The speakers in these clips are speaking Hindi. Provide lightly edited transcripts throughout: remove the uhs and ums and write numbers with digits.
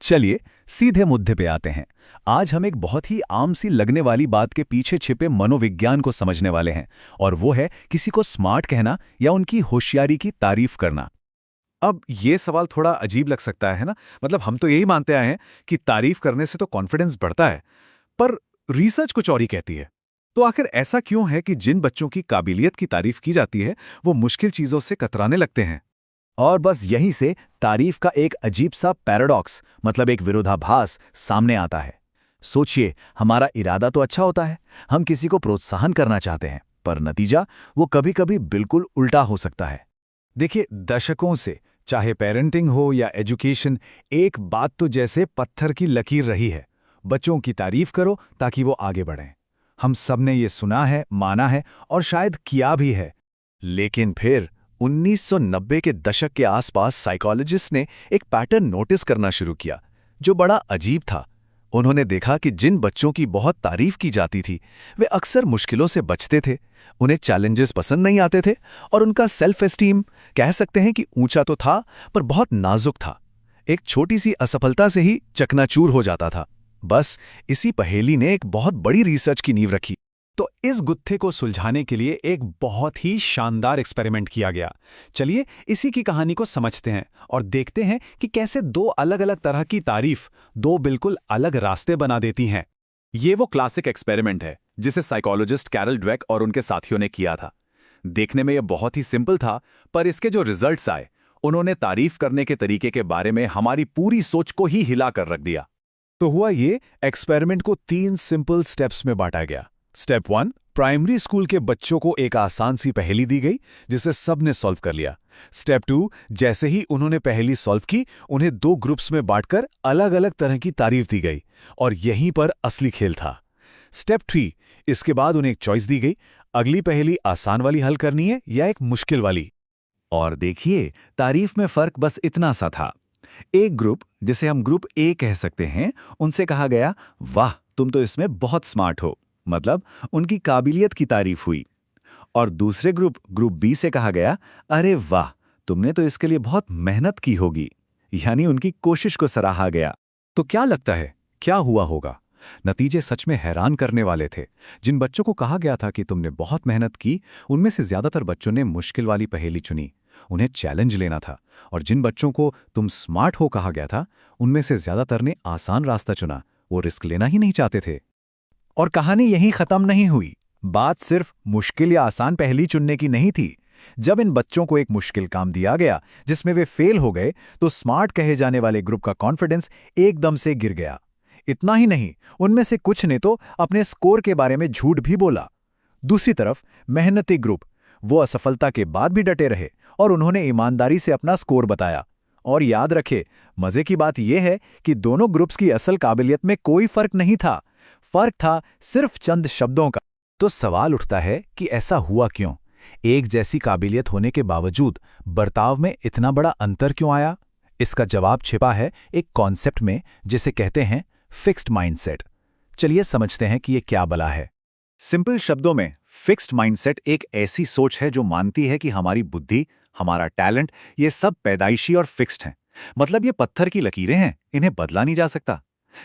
चलिए सीधे मुद्दे पे आते हैं। आज हम एक बहुत ही आम सी लगने वाली बात के पीछे छिपे मनोविज्ञान को समझने वाले हैं, और वो है किसी को स्मार्ट कहना या उनकी होशियारी की तारीफ करना। अब ये सवाल थोड़ा अजीब लग सकता है ना। मतलब हम तो यही मानते आए हैं कि तारीफ करने से तो कॉन्फिडेंस बढ़ता है, पर रिसर्च कुछ और ही कहती है। तो आखिर ऐसा क्यों है कि जिन बच्चों की काबिलियत की तारीफ की जाती है वो मुश्किल चीजों से कतराने लगते हैं? और बस यहीं से तारीफ का एक अजीब सा पैराडॉक्स, मतलब एक विरोधाभास सामने आता है। सोचिए, हमारा इरादा तो अच्छा होता है, हम किसी को प्रोत्साहन करना चाहते हैं, पर नतीजा वो कभी-कभी बिल्कुल उल्टा हो सकता है। देखिए, दशकों से चाहे पेरेंटिंग हो या एजुकेशन, एक बात तो जैसे पत्थर की लकीर रही है। बच्चों की तारीफ करो ताकि वो आगे बढ़ें। हम सबने ये सुना है, माना है और शायद किया भी है। लेकिन फिर 1990 के दशक के आसपास साइकोलॉजिस्ट ने एक पैटर्न नोटिस करना शुरू किया, जो बड़ा अजीब था। उन्होंने देखा कि जिन बच्चों की बहुत तारीफ की जाती थी, वे अक्सर मुश्किलों से बचते थे, उन्हें चैलेंजेस पसंद नहीं आते थे, और उनका सेल्फ एस्टीम, कह सकते हैं कि ऊंचा तो था, पर बहुत नाजुक था। एक छोटी सी असफलता से ही चकनाचूर हो जाता था। बस इसी पहेली ने एक बहुत बड़ी रिसर्च की नींव रखी। तो इस गुत्थे को सुलझाने के लिए एक बहुत ही शानदार एक्सपेरिमेंट किया गया। चलिए इसी की कहानी को समझते हैं और देखते हैं कि कैसे दो अलग-अलग तरह की तारीफ दो बिल्कुल अलग रास्ते बना देती हैं। ये वो क्लासिक एक्सपेरिमेंट है जिसे साइकोलॉजिस्ट कैरल ड्वेक और उनके साथियों ने किया था। देखने में यह बहुत ही सिंपल था, पर इसके जो रिजल्ट्स आए, उन्होंने तारीफ करने के तरीके के बारे में हमारी पूरी सोच को ही हिला कर रख दिया। तो हुआ ये, एक्सपेरिमेंट को 3 सिंपल स्टेप्स में बांटा गया। स्टेप 1, प्राइमरी स्कूल के बच्चों को एक आसान सी पहेली दी गई जिसे सबने सॉल्व कर लिया। स्टेप 2, जैसे ही उन्होंने पहेली सॉल्व की, उन्हें 2 ग्रुप्स में बांटकर अलग-अलग तरह की तारीफ दी गई, और यहीं पर असली खेल था। स्टेप 3, इसके बाद उन्हें एक चॉइस दी गई, अगली पहेली आसान वाली हल करनी है या एक मुश्किल वाली। और देखिए, तारीफ में फर्क बस इतना सा था। एक ग्रुप, जिसे हम ग्रुप ए कह सकते हैं, उनसे कहा गया, वाह तुम तो इसमें बहुत स्मार्ट हो, मतलब उनकी काबिलियत की तारीफ हुई। और दूसरे ग्रुप बी से कहा गया, अरे वाह तुमने तो इसके लिए बहुत मेहनत की होगी, यानी उनकी कोशिश को सराहा गया। तो क्या लगता है क्या हुआ होगा? नतीजे सच में हैरान करने वाले थे। जिन बच्चों को कहा गया था कि तुमने बहुत मेहनत की, उनमें से ज्यादातर बच्चों ने मुश्किल वाली पहेली चुनी, उन्हें चैलेंज लेना था। और जिन बच्चों को तुम स्मार्ट हो कहा गया था, उनमें से ज्यादातर ने आसान रास्ता चुना, वो रिस्क लेना ही नहीं चाहते थे। और कहानी यहीं खत्म नहीं हुई। बात सिर्फ मुश्किल या आसान पहेली चुनने की नहीं थी। जब इन बच्चों को एक मुश्किल काम दिया गया जिसमें वे फेल हो गए, तो स्मार्ट कहे जाने वाले ग्रुप का कॉन्फिडेंस एकदम से गिर गया। इतना ही नहीं, उनमें से कुछ ने तो अपने स्कोर के बारे में झूठ भी बोला। दूसरी तरफ मेहनती ग्रुप, वो असफलता के बाद भी डटे रहे और उन्होंने ईमानदारी से अपना स्कोर बताया। और याद रखे, मजे की बात यह है कि दोनों ग्रुप्स की असल काबिलियत में कोई फर्क नहीं था। फर्क था सिर्फ चंद शब्दों का। तो सवाल उठता है कि ऐसा हुआ क्यों? एक जैसी काबिलियत होने के बावजूद बर्ताव में इतना बड़ा अंतर क्यों आया? इसका जवाब छिपा है एक कॉन्सेप्ट में जिसे कहते हैं फिक्स्ड माइंडसेट। चलिए समझते हैं कि यह क्या बला है। सिंपल शब्दों में, फिक्स्ड माइंडसेट एक ऐसी सोच है जो मानती है कि हमारी बुद्धि, हमारा टैलेंट, ये सब पैदाइशी और फिक्स्ड हैं। मतलब ये पत्थर की लकीरें हैं, इन्हें बदला नहीं जा सकता।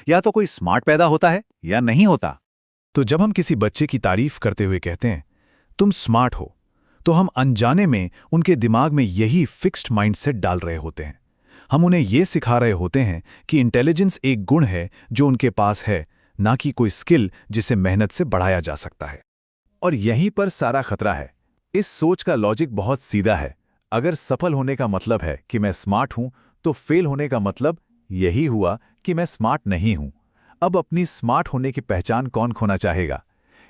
या तो कोई स्मार्ट पैदा होता है या नहीं होता। तो जब हम किसी बच्चे की तारीफ करते हुए कहते हैं तुम स्मार्ट हो, तो हम अनजाने में उनके दिमाग में यही फिक्स्ड माइंडसेट डाल रहे होते हैं। हम उन्हें यह सिखा रहे होते हैं कि इंटेलिजेंस एक गुण है जो उनके पास है, ना कि कोई स्किल जिसे मेहनत से बढ़ाया जा सकता है। और यहीं पर सारा खतरा है। इस सोच का लॉजिक बहुत सीधा है। अगर सफल होने का मतलब है कि मैं स्मार्ट हूं, तो फेल होने का मतलब यही हुआ कि मैं स्मार्ट नहीं हूं। अब अपनी स्मार्ट होने की पहचान कौन खोना चाहेगा?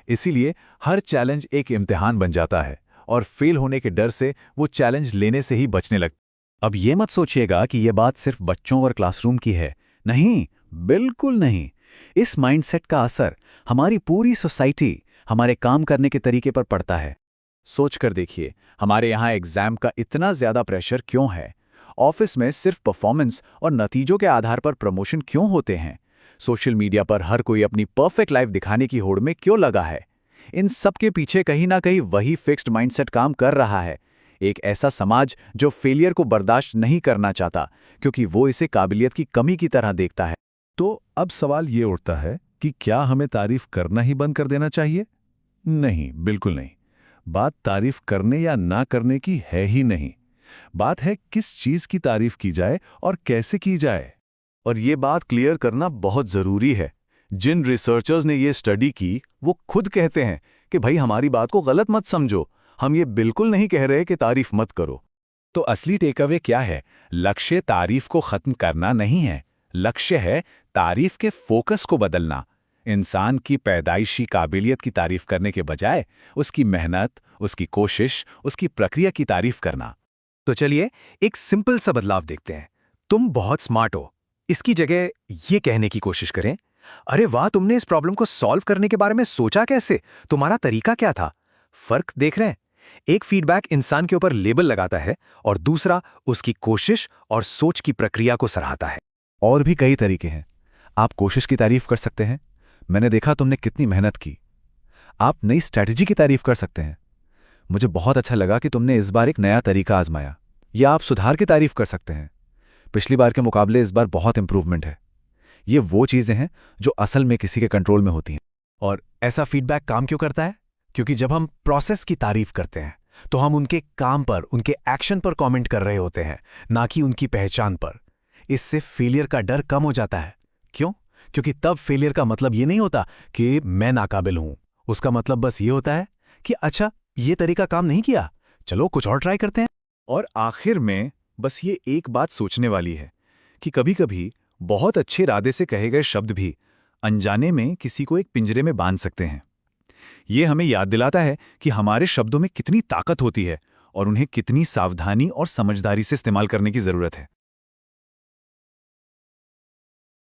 इसीलिए हर चैलेंज एक इम्तिहान बन जाता है, और फेल होने के डर से वो चैलेंज लेने से ही बचने लगता। अब ये मत सोचिएगा कि यह बात सिर्फ बच्चों और क्लासरूम की है। नहीं, बिल्कुल नहीं। इस माइंडसेट का असर हमारी पूरी सोसाइटी, हमारे काम करने के तरीके पर पड़ता है। सोच कर देखिए, हमारे यहाँ एग्जाम का इतना ज्यादा प्रेशर क्यों है? ऑफिस में सिर्फ परफॉर्मेंस और नतीजों के आधार पर प्रमोशन क्यों होते हैं? सोशल मीडिया पर हर कोई अपनी परफेक्ट लाइफ दिखाने की होड़ में क्यों लगा है? इन सब के पीछे कहीं ना कहीं वही फिक्स्ड माइंडसेट काम कर रहा है। एक ऐसा समाज जो फेलियर को बर्दाश्त नहीं करना चाहता, क्योंकि वो इसे काबिलियत की कमी की तरह देखता है। तो अब सवाल ये उठता है कि क्या हमें तारीफ करना ही बंद कर देना चाहिए? नहीं, बिल्कुल नहीं। बात तारीफ करने या ना करने की है ही नहीं। बात है किस चीज की तारीफ की जाए और कैसे की जाए। और ये बात क्लियर करना बहुत ज़रूरी है। जिन रिसर्चर्स ने ये स्टडी की, वो खुद कहते हैं कि भाई हमारी बात को गलत मत समझो, हम ये बिल्कुल नहीं कह रहे कि तारीफ मत करो। तो असली टेकअवे क्या है? लक्ष्य तारीफ को खत्म करना नहीं है। लक्ष्य है तारीफ के फोकस को बदलना। इंसान की पैदाइशी काबिलियत की तारीफ करने के बजाय उसकी मेहनत, उसकी कोशिश, उसकी प्रक्रिया की तारीफ करना। तो चलिए एक सिंपल सा बदलाव देखते हैं। तुम बहुत स्मार्ट हो, इसकी जगह ये कहने की कोशिश करें, अरे वाह, तुमने इस प्रॉब्लम को सॉल्व करने के बारे में सोचा कैसे? तुम्हारा तरीका क्या था? फर्क देख रहे हैं? एक फीडबैक इंसान के ऊपर लेबल लगाता है और दूसरा उसकी कोशिश और सोच की प्रक्रिया को सराहता है। और भी कई तरीके हैं। आप कोशिश की तारीफ कर सकते हैं, मैंने देखा तुमने कितनी मेहनत की। आप नई स्ट्रैटेजी की तारीफ कर सकते हैं, मुझे बहुत अच्छा लगा कि तुमने इस बार एक नया तरीका आजमाया। या आप सुधार की तारीफ कर सकते हैं, पिछली बार के मुकाबले इस बार बहुत इंप्रूवमेंट है। ये वो चीजें हैं जो असल में किसी के कंट्रोल में होती हैं। और ऐसा फीडबैक काम क्यों करता है? क्योंकि जब हम प्रोसेस की तारीफ करते हैं तो हम उनके काम पर, उनके एक्शन पर कमेंट कर रहे होते हैं, ना कि उनकी पहचान पर। इससे फेलियर का डर कम हो जाता है। क्यों? क्योंकि तब फेलियर का मतलब ये नहीं होता कि मैं नाकाबिल हूं। उसका मतलब बस ये होता है कि अच्छा, ये तरीका काम नहीं किया, चलो कुछ और ट्राई करते हैं। और आखिर में बस ये एक बात सोचने वाली है कि कभी-कभी बहुत अच्छे इरादे से कहे गए शब्द भी अनजाने में किसी को एक पिंजरे में बांध सकते हैं। ये हमें याद दिलाता है कि हमारे शब्दों में कितनी ताकत होती है और उन्हें कितनी सावधानी और समझदारी से इस्तेमाल करने की जरूरत है।